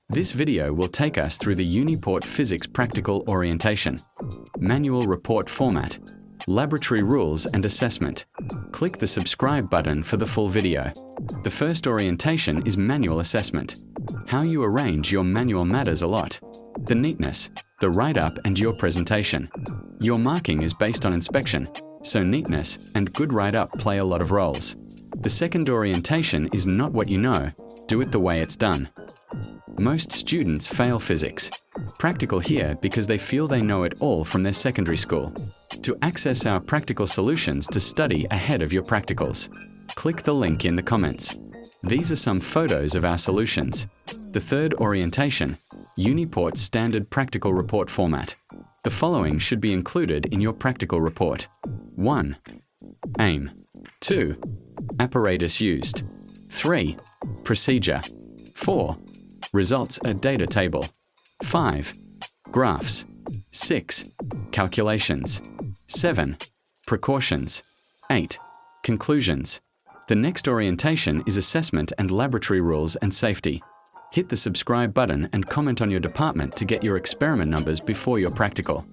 This video will take us through the UNIPORT Physics Practical Orientation, Manual Report Format, Laboratory Rules and Assessment. Click the subscribe button for the full video. The first orientation is Manual Assessment. How you arrange your manual matters a lot. The neatness, the write-up and your presentation. Your marking is based on inspection, so neatness and good write-up play a lot of roles. The second orientation is Not What You Know, do it the way it's done. Most students fail physics. Practical here because they feel they know it all from their secondary school. To access our practical solutions to study ahead of your practicals, click the link in the comments. These are some photos of our solutions. The third orientation, UNIPORT Standard Practical Report Format. The following should be included in your practical report. 1. Aim. 2. Apparatus used. 3. Procedure. 4. Results a data table. 5. Graphs. 6. Calculations. 7. Precautions. 8. Conclusions. The next orientation is Assessment and Laboratory Rules and Safety. Hit the subscribe button and comment on your department to get your experiment numbers before your practical.